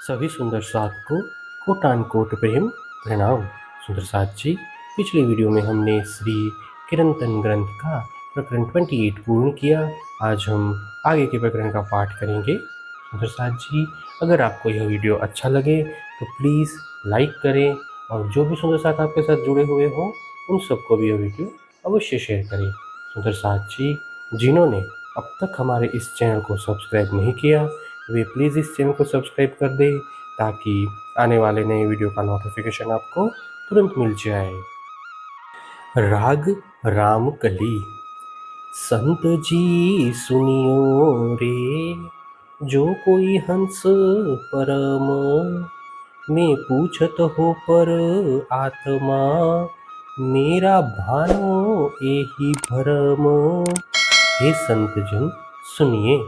सभी सुंदर साथ को कोटान कोट प्रेम प्रणाम। सुंदर साथ जी, पिछले वीडियो में हमने श्री किरंतन ग्रंथ का प्रकरण 28 पूर्ण किया। आज हम आगे के प्रकरण का पाठ करेंगे। सुंदर साथ जी, अगर आपको यह वीडियो अच्छा लगे तो प्लीज़ लाइक करें और जो भी सुंदर साथ आपके साथ जुड़े हुए हों उन सबको भी यह वीडियो अवश्य शेयर करें। सुंदर साथ जी, जिन्होंने अब तक हमारे इस चैनल को सब्सक्राइब नहीं किया वे प्लीज़ इस चैनल को सब्सक्राइब कर दें ताकि आने वाले नए वीडियो का नोटिफिकेशन आपको तुरंत मिल जाए। राग रामकली। संत जी सुनियो रे, जो कोई हंस परम, मैं पूछत हो पर आत्मा, मेरा भानो एही भरम। हे संत जन सुनिए,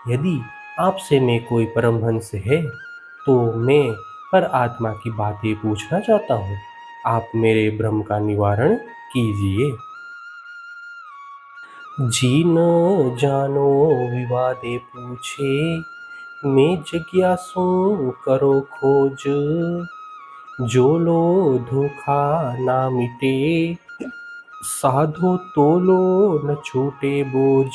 यदि आपसे मैं कोई परमहंस है तो मैं पर आत्मा की बातें पूछना चाहता हूँ। आप मेरे भ्रम का निवारण कीजिए। जी न जानो विवादे पूछे, मैं जिज्ञासु करो खोज, जो लो धोखा ना मिटे, साधो तोलो न छूटे बोझ।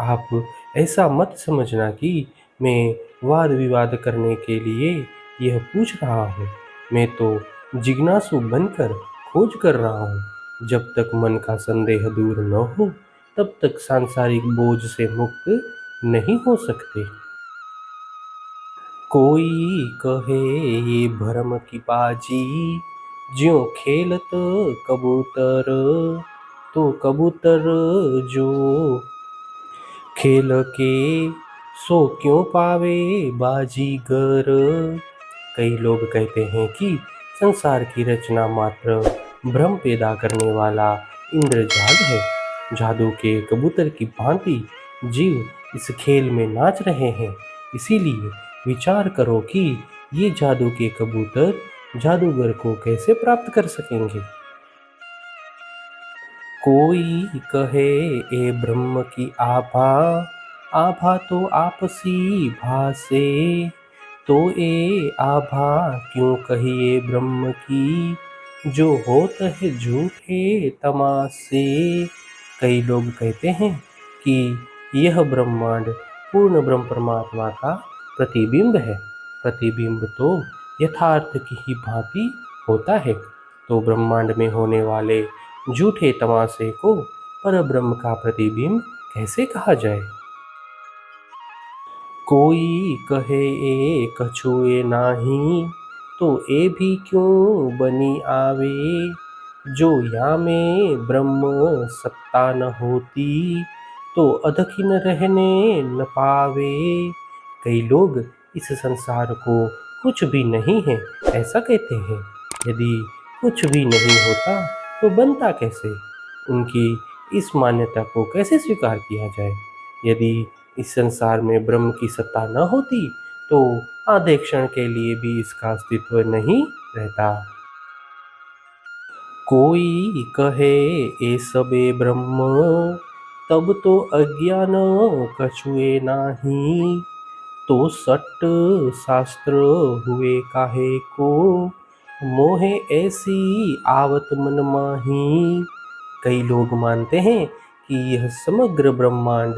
आप ऐसा मत समझना कि मैं वाद विवाद करने के लिए यह पूछ रहा हूँ। मैं तो जिज्ञासु बनकर खोज कर रहा हूँ। जब तक मन का संदेह दूर न हो तब तक सांसारिक बोझ से मुक्त नहीं हो सकते। कोई कहे ये भरम की बाजी, ज्यों खेलत कबूतर, तो कबूतर जो खेल के सो क्यों पावे बाजीगर। कई लोग कहते हैं कि संसार की रचना मात्र भ्रम पैदा करने वाला इंद्रजाल है। जादू के कबूतर की भांति जीव इस खेल में नाच रहे हैं। इसीलिए विचार करो कि ये जादू के कबूतर जादूगर को कैसे प्राप्त कर सकेंगे। कोई कहे ए ब्रह्म की आभा, आभा तो आपसी भासे, तो ए आभा क्यों कहिए ब्रह्म की, जो होत है झूठे तमाशे। कई लोग कहते हैं कि यह ब्रह्मांड पूर्ण ब्रह्म परमात्मा का प्रतिबिंब है। प्रतिबिंब तो यथार्थ की ही भांति होता है, तो ब्रह्मांड में होने वाले झूठे तमाशे को परब्रह्म का प्रतिबिंब कैसे कहा जाए। कोई कहे ए कछुए नाही, तो ए भी क्यों बनी आवे, जो या में ब्रह्म सत्ता न होती, तो अधखिन रहने न पावे। कई लोग इस संसार को कुछ भी नहीं है ऐसा कहते हैं। यदि कुछ भी नहीं होता तो बनता कैसे? उनकी इस मान्यता को कैसे स्वीकार किया जाए? यदि इस संसार में ब्रह्म की सत्ता न होती तो आधे क्षण के लिए भी इसका अस्तित्व नहीं रहता। कोई कहे ए सबे ब्रह्म, तब तो अज्ञान कछुए नाही, तो सट शास्त्र हुए काहे को, मोहे ऐसी आवत मन माही। कई लोग मानते हैं कि यह समग्र ब्रह्मांड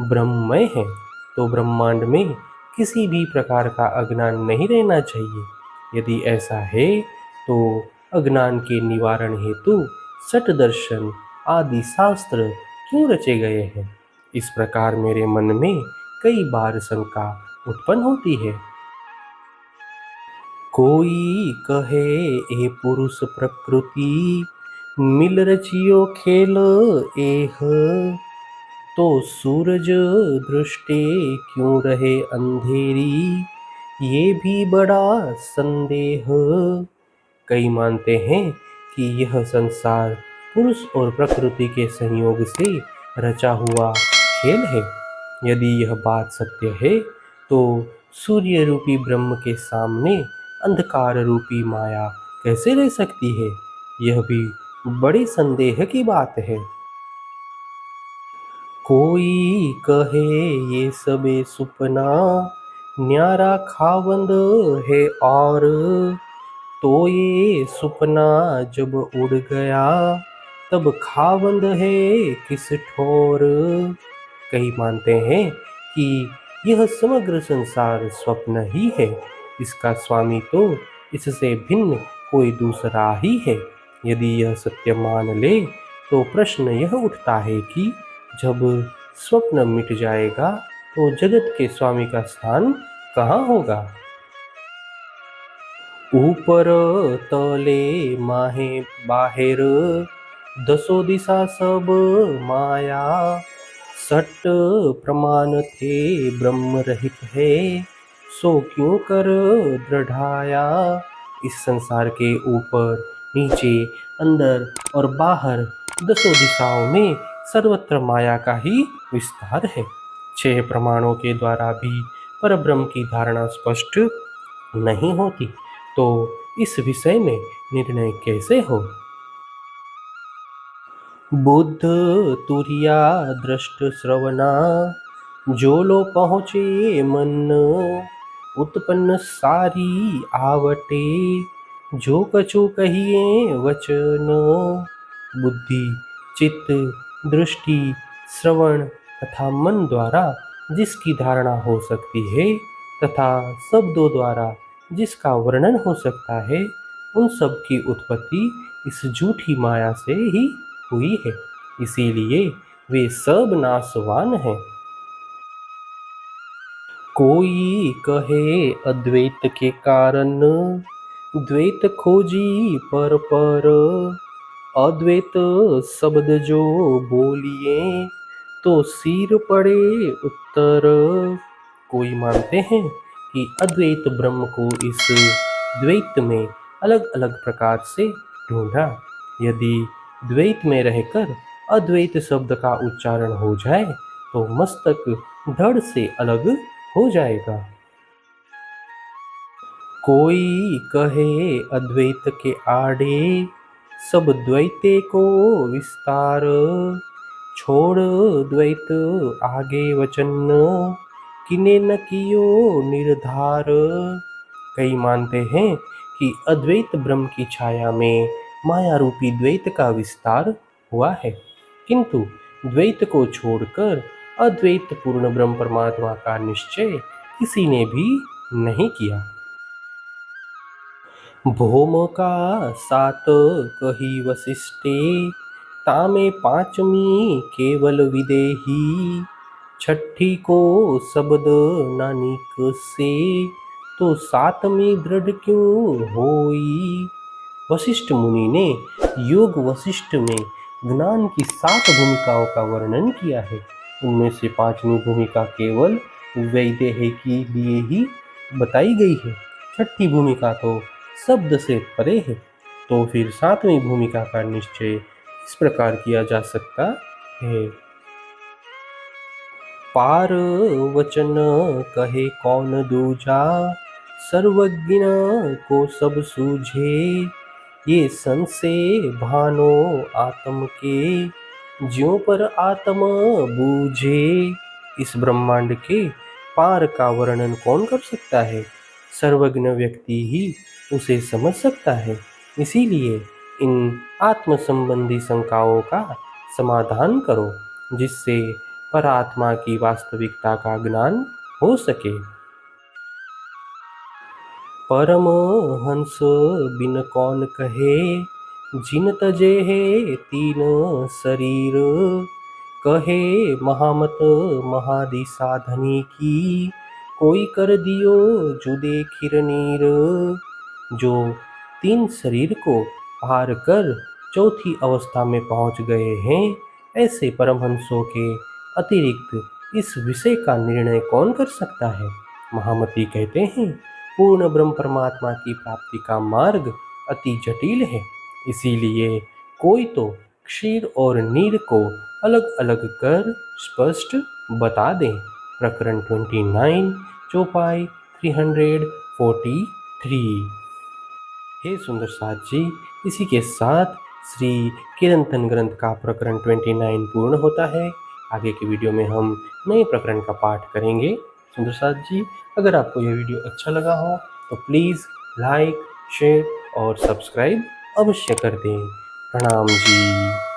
ब्रह्ममय है, तो ब्रह्मांड में किसी भी प्रकार का अज्ञान नहीं रहना चाहिए। यदि ऐसा है तो अज्ञान के निवारण हेतु सट दर्शन आदि शास्त्र क्यों रचे गए हैं? इस प्रकार मेरे मन में कई बार शंका उत्पन्न होती है। कोई कहे ए पुरुष प्रकृति, मिल रचियो खेल एह, तो सूरज दृष्टे क्यों रहे अंधेरी, ये भी बड़ा संदेह। कई मानते हैं कि यह संसार पुरुष और प्रकृति के संयोग से रचा हुआ खेल है। यदि यह बात सत्य है तो सूर्य रूपी ब्रह्म के सामने अंधकार रूपी माया कैसे रह सकती है? यह भी बड़े संदेह की बात है। कोई कहे ये सबे सुपना, न्यारा खावंद है और तो ये सुपना जब उड़ गया, तब खावंद है किस ठोर। कई मानते हैं कि यह समग्र संसार स्वप्न ही है, इसका स्वामी तो इससे भिन्न कोई दूसरा ही है। यदि यह सत्य मान ले तो प्रश्न यह उठता है कि जब स्वप्न मिट जाएगा तो जगत के स्वामी का स्थान कहाँ होगा। ऊपर तले माहे बाहेर, दसो दिशा सब माया। सट प्रमाण थे ब्रह्म रहित है, सो क्यों कर दृढ़ाया। इस संसार के ऊपर नीचे अंदर और बाहर दसों दिशाओं में सर्वत्र माया का ही विस्तार है। 6 प्रमाणों के द्वारा भी परब्रह्म की धारणा स्पष्ट नहीं होती, तो इस विषय में निर्णय कैसे हो। बुद्ध तुरिया दृष्ट श्रवणा, जो लो पहुँचे मन। उत्पन्न सारी आवटे, जो कछु कहिए वचन। बुद्धि, चित्त, दृष्टि, श्रवण तथा मन द्वारा जिसकी धारणा हो सकती है तथा शब्दों द्वारा जिसका वर्णन हो सकता है, उन सब की उत्पत्ति इस झूठी माया से ही हुई है। इसीलिए वे सब नाशवान हैं। कोई कहे अद्वैत के कारण, द्वैत खोजी पर अद्वैत शब्द जो बोलिए, तो सिर पड़े उत्तर। कोई मानते हैं कि अद्वैत ब्रह्म को इस द्वैत में अलग अलग प्रकार से ढूंढा। यदि द्वैत में रहकर अद्वैत शब्द का उच्चारण हो जाए तो मस्तक धड़ से अलग हो जाएगा। कोई कहे अद्वैत के आड़े, सब द्वैते को विस्तार। छोड़ द्वैत आगे वचन, किने न कियो निर्धार। कई मानते हैं कि अद्वैत ब्रह्म की छाया में माया रूपी द्वैत का विस्तार हुआ है, किंतु द्वैत को छोड़कर अद्वैत पूर्ण ब्रह्म परमात्मा का निश्चय किसी ने भी नहीं किया। भौम का सात कही वशिष्ठे, तामे पांचमी केवल विदेही। छठी को शब्द नानिक से, तो सातवीं दृढ़ क्यों होई। वशिष्ठ मुनि ने योग वशिष्ठ में ज्ञान की 7 भूमिकाओं का वर्णन किया है। उनमें से 5वीं भूमिका केवल वैदेही के लिए ही बताई गई है। छठी भूमिका तो शब्द से परे है, तो फिर 7वीं भूमिका का निश्चय इस प्रकार किया जा सकता है। पार वचन कहे कौन दूजा, सर्वज्ञ को सब सूझे। ये संशय भानो आत्म के, ज्यों पर आत्म बूझे। इस ब्रह्मांड के पार का वर्णन कौन कर सकता है। सर्वज्ञ व्यक्ति ही उसे समझ सकता है। इसीलिए इन आत्म संबंधी शंकाओं का समाधान करो, जिससे परात्मा की वास्तविकता का ज्ञान हो सके। परमहंस बिन कौन कहे, जिन तजे है 3 शरीर। कहे महामत महादि साधनी की, कोई कर दियो जुदे खिरनीर। जो 3 शरीर को पार कर चौथी अवस्था में पहुंच गए हैं, ऐसे परमहंसों के अतिरिक्त इस विषय का निर्णय कौन कर सकता है। महामती कहते हैं, पूर्ण ब्रह्म परमात्मा की प्राप्ति का मार्ग अति जटिल है। इसीलिए कोई तो क्षीर और नीर को अलग अलग कर स्पष्ट बता दें। प्रकरण 29 चौपाई 343। हे सुंदर साथ जी, इसी के साथ श्री किरंतन ग्रंथ का प्रकरण 29 पूर्ण होता है। आगे के वीडियो में हम नए प्रकरण का पाठ करेंगे। सुंदरसाद जी, अगर आपको यह वीडियो अच्छा लगा हो तो प्लीज़ लाइक, शेयर और सब्सक्राइब अवश्य कर दें। प्रणाम जी।